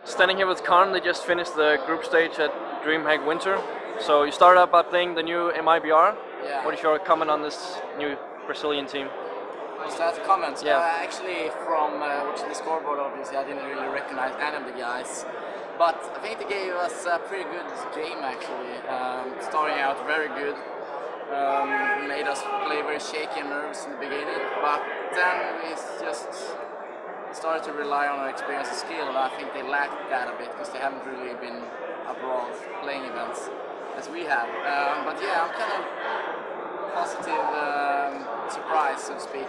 Standing here with cArn, they just finished the group stage at DreamHack Winter. So you started out by playing the new MIBR. Yeah. What is your comment on this new Brazilian team? Was that comments? Yeah. Actually, from watching the scoreboard, obviously, I didn't really recognize any of the guys. But I think they gave us a pretty good game, actually. Starting out very good. Made us play very shaky and nervous in the beginning. But then we just started to rely on our experience and skill, and I think they lacked that a bit because they haven't really been abroad playing events as we have. But yeah, I'm kind of positive surprised, so to speak,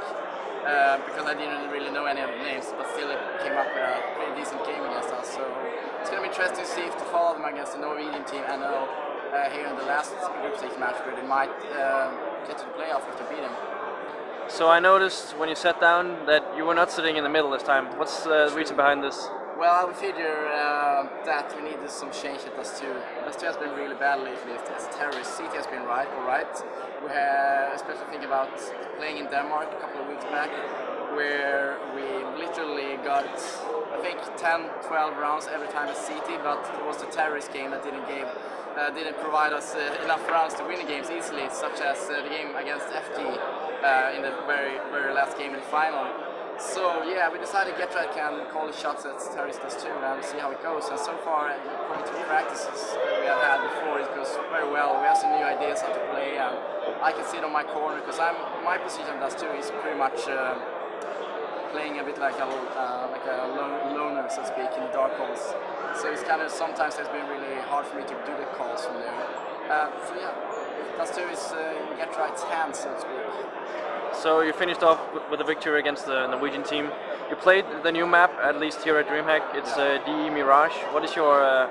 because I didn't really know any of the names, but still it came up with a pretty decent game against us. So it's going to be interesting to see if to follow them against the Norwegian team. I know here in the last group stage match where they might get to the playoff if they beat them. So I noticed when you sat down that you were not sitting in the middle this time. What's the reason behind this? Well, I figure that we needed some change at +2. +2 has been really bad lately as terrorists. CT has been alright. We have especially think about playing in Denmark a couple of weeks back, where we literally got, I think, 10-12 rounds every time at CT, but it was the terrorist game that didn't provide us enough rounds to win the games easily, such as the game against FT in the very last game in the final. So yeah, we decided GetRight can call the shots at terrorist +2 and see how it goes. And so far, according to the practices we have had before, it goes very well. We have some new ideas how to play, and I can sit on my corner because my position +2 is pretty much playing a bit like a loner, so to speak, in the dark holes. So it's kind of sometimes has been really hard for me to do the calls from there. So yeah, +2 is in GetRight's hands, so to speak. So you finished off with a victory against the Norwegian team. You played the new map, at least here at DreamHack. It's DE Mirage. What is your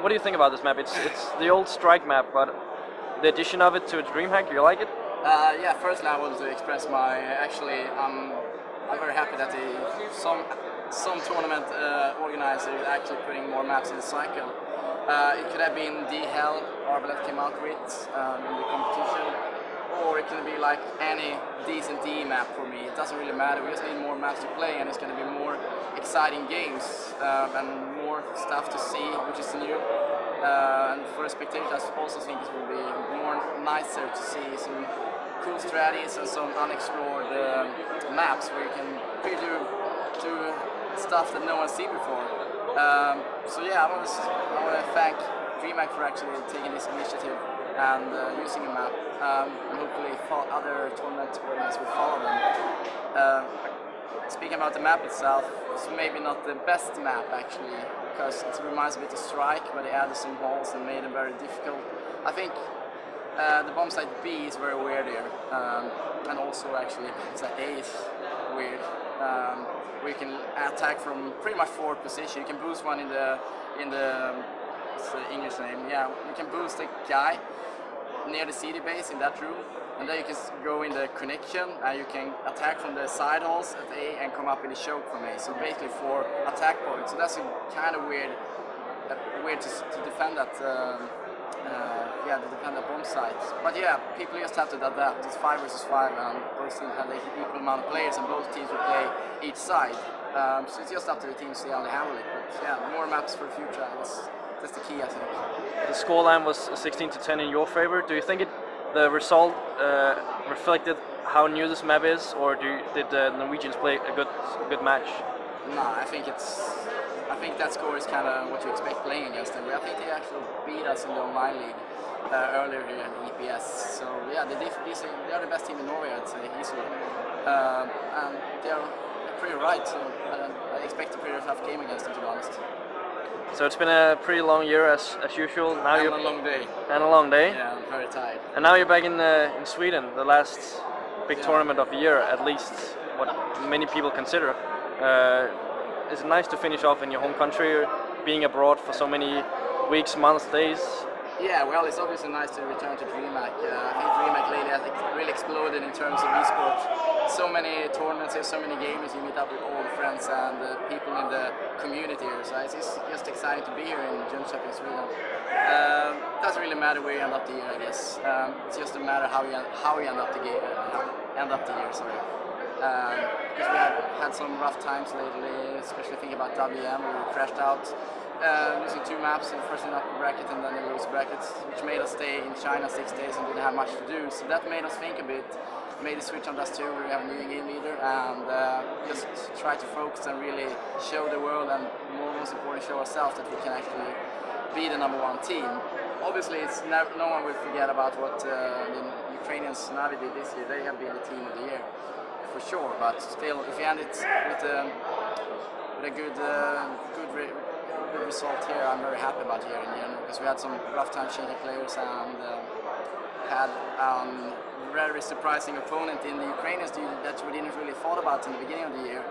what do you think about this map? It's the old Strike map, but the addition of it to DreamHack, you like it? Yeah, firstly I wanted to express my I'm very happy that some tournament organizer is actually putting more maps in the cycle. It could have been D-Hell Arbaleth came out with in the competition, or it can be like any decent D map for me. It doesn't really matter. We just need more maps to play, and it's going to be more exciting games and more stuff to see, which is new. And for spectators, I also think it will be more nicer to see some cool strategies and some unexplored maps where you can really do stuff that no one's seen before. So yeah, I want to thank DreamHack for actually taking this initiative and using a map, and hopefully other tournament organizers will follow them. Speaking about the map itself, it's maybe not the best map actually, because it reminds me a bit of Strike, where they added some holes and made it very difficult. I think the bomb site B is very weird here, and also actually site A is weird. Where you can attack from pretty much forward position. You can boost one in the what's the English name? Yeah, you can boost a guy near the CD base in that room, and then you can go in the connection and you can attack from the side holes at A and come up in the choke from A. So basically 4 attack points. So that's kind of weird to defend that. To defend the bomb site. But yeah, people just have to adapt. It's 5 versus 5, and both teams have the equal amount of players, and both teams will play each side. So it's just up to the team to see how they handle it. But yeah, more maps for the future. That's the key, I think. The scoreline was 16-10 in your favor. Do you think the result reflected how new this map is, or did the Norwegians play a good match? No, I think that score is kind of what you expect playing against them. I think they actually beat us in the online league earlier here in the EPS. So yeah, they are the best team in Norway, I'd say, easily. And they're pretty right, so I expect a pretty tough game against them, to be honest. So it's been a pretty long year as usual. Now and a long day. And a long day. Yeah, I'm very tired. And now you're back in Sweden, the last big tournament of the year, at least what many people consider. Is it nice to finish off in your home country, being abroad for so many weeks, months, days? Yeah, well, it's obviously nice to return to DreamHack. I think DreamHack lately has really exploded in terms of esports. So many tournaments here, so many games, you meet up with old friends and people in the community here. So it's just exciting to be here in Jönköping, Sweden. Doesn't really matter where you end up the year, I guess. It's just a matter how you end up the year. Sorry. because we have had some rough times lately, especially thinking about WM. We crashed out losing 2 maps, first in upper bracket and then in lower brackets, which made us stay in China 6 days and didn't have much to do. So that made us think a bit, made the switch on Dust 2 where we have a new game leader and just try to focus and really show the world and most important show ourselves that we can actually be the #1 team. Obviously, no one will forget about what the Ukrainians Navi did this year. They have been the team of the year for sure, but still, if you end it with a good result here, I'm very happy about here in the end, because we had some rough time changing players and had a very surprising opponent in the Ukrainians that we didn't really thought about in the beginning of the year.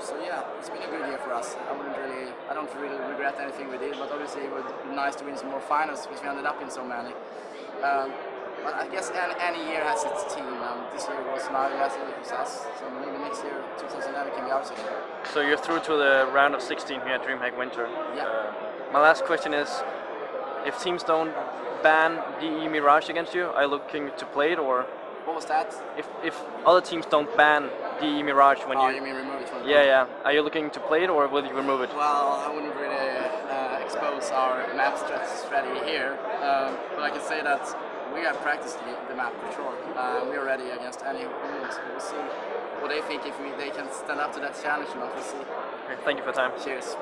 So yeah, it's been a good year for us. I don't really regret anything we did, but obviously it would be nice to win some more finals because we ended up in so many. But I guess any year has its team, and this year was Navi, last year was us. So maybe next year, 2011, can be ours again. So you're through to the round of 16 here at DreamHack Winter. Yeah. My last question is, if teams don't ban DE Mirage against you, are you looking to play it, or? What was that? If other teams don't ban DE Mirage when you mean remove it from the Yeah. Are you looking to play it, or will you remove it? Well, I wouldn't really expose our map strategy here, but I can say that we have practiced the map for sure. We are ready against any opponent. We'll see what they think, if they can stand up to that challenge or not. We'll see. Okay, thank you for your time. Cheers.